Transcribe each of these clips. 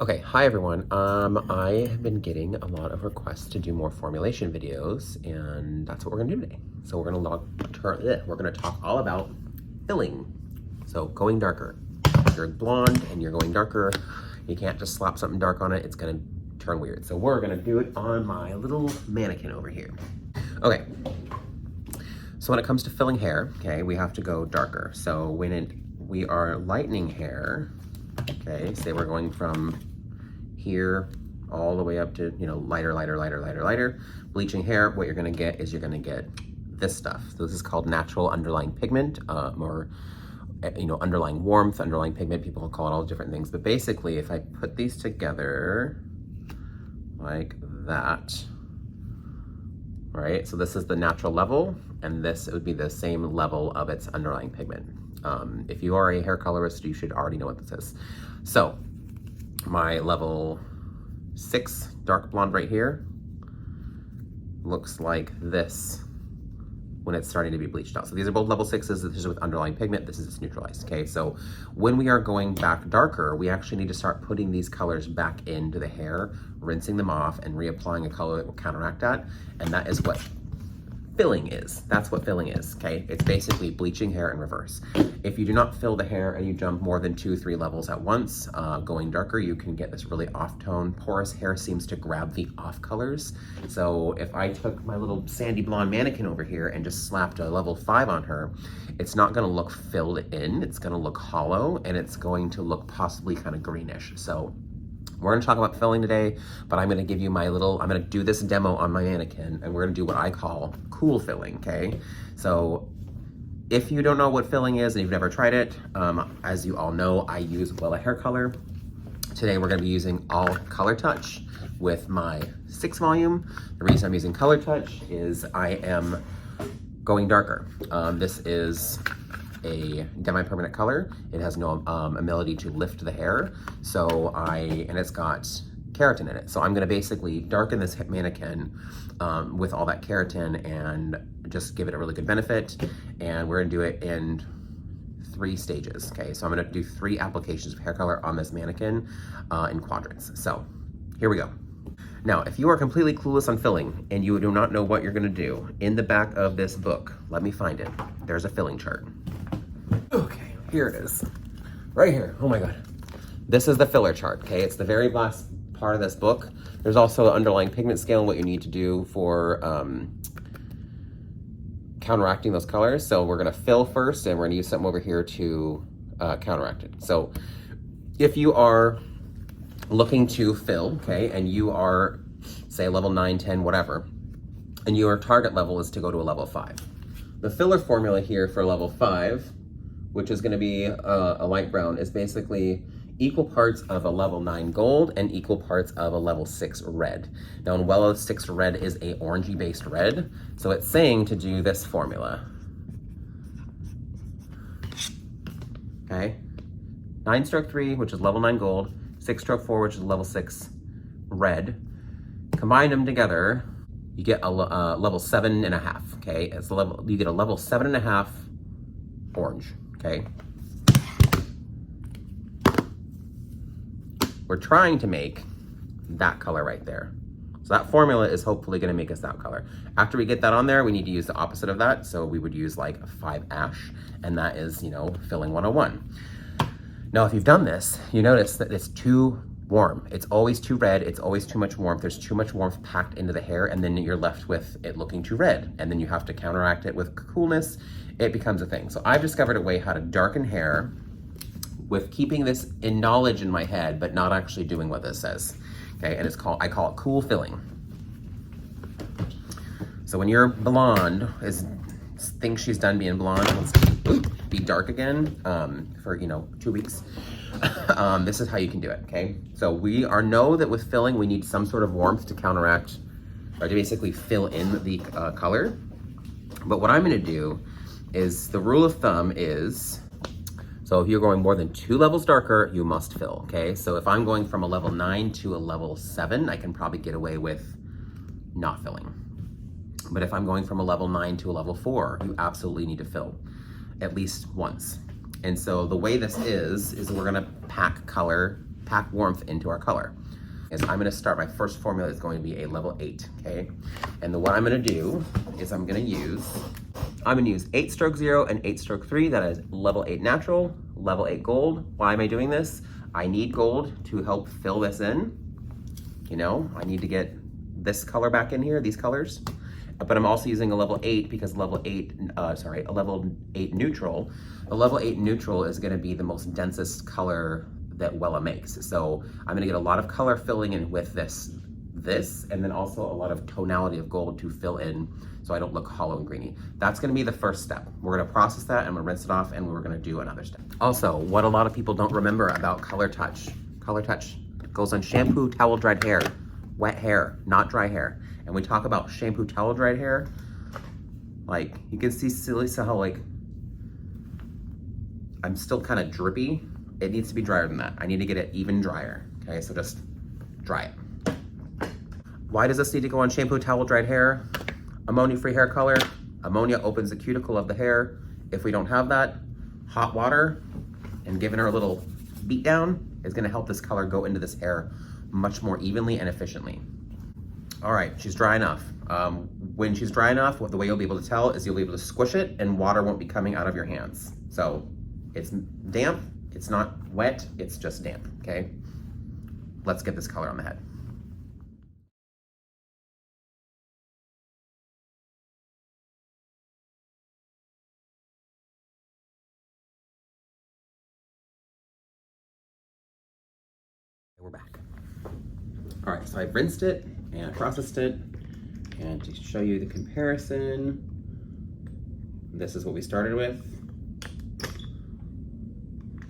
Okay, hi everyone. I have been getting a lot of requests to do more formulation videos, and that's what we're gonna do today. So we're gonna talk all about filling. So going darker. If you're blonde and you're going darker, you can't just slap something dark on it. It's gonna turn weird. So we're gonna do it on my little mannequin over here. Okay. So when it comes to filling hair, okay, we have to go darker. So we are lightening hair, okay, say we're going from here all the way up to, lighter. Bleaching hair, what you're gonna get is you're gonna get this stuff. So this is called natural underlying pigment, or underlying warmth, underlying pigment. People call it all different things. But basically, if I put these together like that, right? So this is the natural level, and this would be the same level of its underlying pigment. If you are a hair colorist, you should already know what this is. So my level 6 dark blonde right here looks like this when it's starting to be bleached out. So these are both level 6s. This is with underlying pigment. This is neutralized, okay? So when we are going back darker, we actually need to start putting these colors back into the hair, rinsing them off, and reapplying a color that will counteract that. And that is what filling is. That's what filling is, okay? It's basically bleaching hair in reverse. If you do not fill the hair and you jump more than 2-3 levels at once, going darker, you can get this really off-tone. Porous hair seems to grab the off colors. So if I took my little sandy blonde mannequin over here and just slapped a level 5 on her, it's not gonna look filled in, it's gonna look hollow, and it's going to look possibly kind of greenish. So we're gonna talk about filling today, but I'm gonna give you I'm gonna do this demo on my mannequin, and we're gonna do what I call cool filling, okay? So if you don't know what filling is and you've never tried it, as you all know, I use Wella Hair Color. Today we're gonna be using all Color Touch with my 6 volume. The reason I'm using Color Touch is I am going darker. This is a demi-permanent color. It has no ability to lift the hair, and it's got keratin in it. So I'm gonna basically darken this mannequin with all that keratin and just give it a really good benefit. And we're gonna do it in 3 stages, okay? So I'm gonna do 3 applications of hair color on this mannequin in quadrants. So here we go. Now, if you are completely clueless on filling and you do not know what you're gonna do, in the back of this book, let me find it. There's a filling chart. Okay, here it is. Right here, oh my God. This is the filler chart, okay? It's the very last part of this book. There's also an underlying pigment scale and what you need to do for counteracting those colors. So we're gonna fill first, and we're gonna use something over here to counteract it. So if you are looking to fill, okay, and you are, say, level 9, 10, whatever, and your target level is to go to a level 5. The filler formula here for level 5, which is gonna be a light brown, is basically equal parts of a level 9 gold and equal parts of a level 6 red. Now in Wella 6 red is a orangey based red, so it's saying to do this formula. Okay, 9 stroke 3, which is level 9 gold, 6 stroke 4, which is level 6 red. Combine them together, you get a level 7.5, okay? You get a level 7.5 orange, okay? We're trying to make that color right there. So that formula is hopefully gonna make us that color. After we get that on there, we need to use the opposite of that. So we would use like a 5 ash, and that is, filling 101. Now, if you've done this, you notice that it's too warm. It's always too red. It's always too much warmth. There's too much warmth packed into the hair, and then you're left with it looking too red. And then you have to counteract it with coolness. It becomes a thing. So I've discovered a way how to darken hair with keeping this in knowledge in my head, but not actually doing what this says. Okay, and I call it cool filling. So when your blonde thinks she's done being blonde, wants to be dark again for 2 weeks, this is how you can do it, okay? So we know that with filling, we need some sort of warmth to counteract, or to basically fill in the color. But what I'm gonna do is, the rule of thumb is, so if you're going more than 2 levels darker, you must fill, okay? So if I'm going from a level 9 to a level 7, I can probably get away with not filling. But if I'm going from a level 9 to a level 4, you absolutely need to fill at least once. And so the way this is we're gonna pack color pack warmth into our color. Is I'm gonna start, my first formula is going to be a level 8, okay? And what I'm gonna do is I'm gonna use 8 stroke 0 and 8 stroke 3, that is level 8 natural, level 8 gold. Why am I doing this? I need gold to help fill this in. You know, I need to get this color back in here, these colors. But I'm also using a level 8 because a level 8 neutral. A level 8 neutral is gonna be the most densest color that Wella makes. So I'm gonna get a lot of color filling in with this, and then also a lot of tonality of gold to fill in so I don't look hollow and greeny. That's gonna be the first step. We're gonna process that and we're gonna rinse it off and we're gonna do another step. Also, what a lot of people don't remember about Color Touch. Color Touch goes on shampoo, towel, dried hair, wet hair, not dry hair. And we talk about shampoo, towel, dried hair, like you can see Lisa how like I'm still kind of drippy. It needs to be drier than that. I need to get it even drier. Okay, so just dry it. Why does this need to go on shampoo, towel, dried hair? Ammonia-free hair color. Ammonia opens the cuticle of the hair. If we don't have that, hot water and giving her a little beat down is gonna help this color go into this hair much more evenly and efficiently. All right, she's dry enough. When she's dry enough, the way you'll be able to tell is you'll be able to squish it and water won't be coming out of your hands. So it's damp, it's not wet, it's just damp, okay? Let's get this color on the head. We're back. All right, so I've rinsed it and processed it, and to show you the comparison, this is what we started with,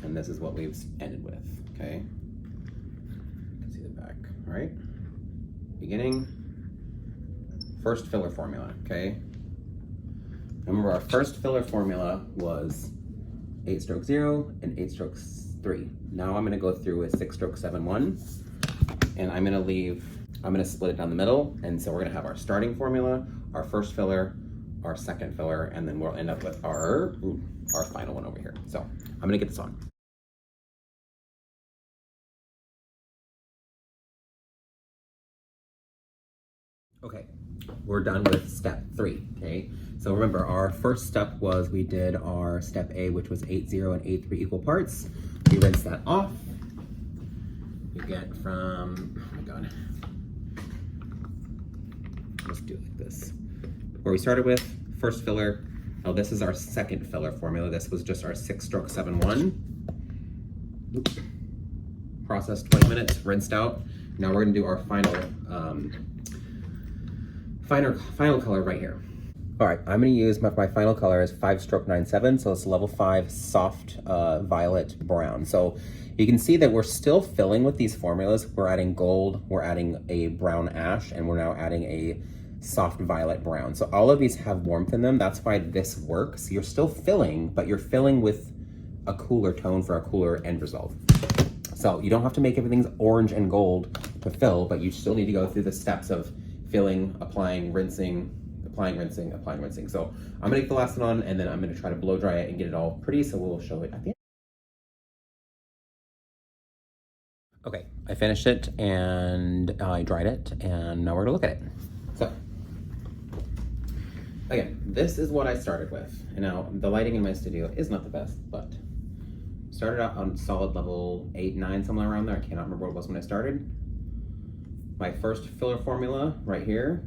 and this is what we've ended with, okay? You can see the back, all right? Beginning, first filler formula, okay? Remember our first filler formula was 8 stroke 0 and 8 stroke 3. Now I'm gonna go through with 6 stroke 7 1, and I'm gonna split it down the middle, and so we're gonna have our starting formula, our first filler, our second filler, and then we'll end up with our final one over here. So I'm gonna get this on. Okay, we're done with step 3, okay? So remember, our first step was we did our step A, which was 8 0 and 8 3 equal parts. We rinse that off. You get from, oh my God. Let's do it like this. Where we started with, first filler. Oh, this is our second filler formula. This was just our 6 stroke 7 1. Oops. Processed 20 minutes, rinsed out. Now we're gonna do our final color right here. All right, I'm gonna use my final color is 5 stroke 9 7, so it's level 5 soft violet brown. So you can see that we're still filling with these formulas. We're adding gold, we're adding a brown ash, and we're now adding a soft violet brown. So all of these have warmth in them. That's why this works. You're still filling, but you're filling with a cooler tone for a cooler end result. So you don't have to make everything orange and gold to fill, but you still need to go through the steps of filling, applying, rinsing, applying, rinsing, applying, rinsing. So I'm gonna get the last one on, and then I'm gonna try to blow dry it and get it all pretty, so we'll show it at the end. Okay, I finished it and I dried it, and now we're gonna look at it. So, again, this is what I started with. And now the lighting in my studio is not the best, but started out on solid level 8, 9, somewhere around there. I cannot remember what it was when I started. My first filler formula right here,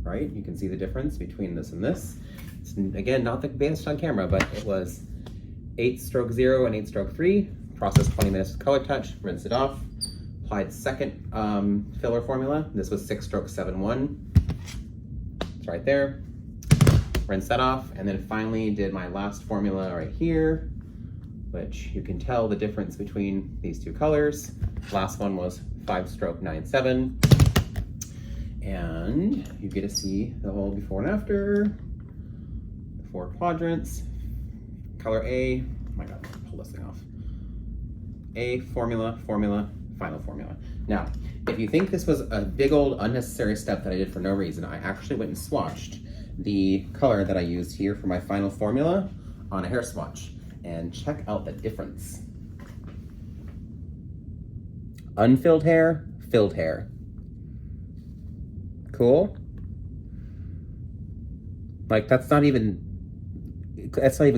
right? You can see the difference between this and this. It's, again, not the best on camera, but it was 8 stroke 0 and 8 stroke 3. Processed 20 minutes with Color Touch, rinse it off. Applied second filler formula. This was 6 stroke 7 1. It's right there. Rinse that off, and then finally did my last formula right here, which you can tell the difference between these two colors. Last one was 5 stroke 9 7. And you get to see the whole before and after, the 4 quadrants. Color A, oh my God, pull this thing off. A, formula, formula, final formula. Now, if you think this was a big old unnecessary step that I did for no reason, I actually went and swatched the color that I used here for my final formula on a hair swatch, and check out the difference. Unfilled hair, filled hair. Cool? Like that's not even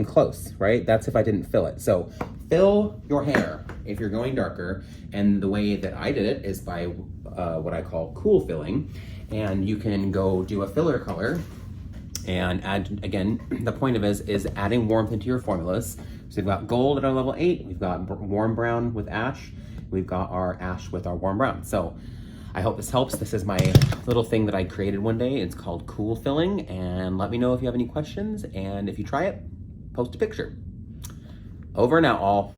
close, right? That's if I didn't fill it. So fill your hair if you're going darker. And the way that I did it is by what I call cool filling. And you can go do a filler color and add, again, the point of it is adding warmth into your formulas. So we've got gold at our level 8, we've got warm brown with ash, we've got our ash with our warm brown. So I hope this helps. This is my little thing that I created one day. It's called Cool Filling, and let me know if you have any questions, and if you try it, post a picture. Over and out, all.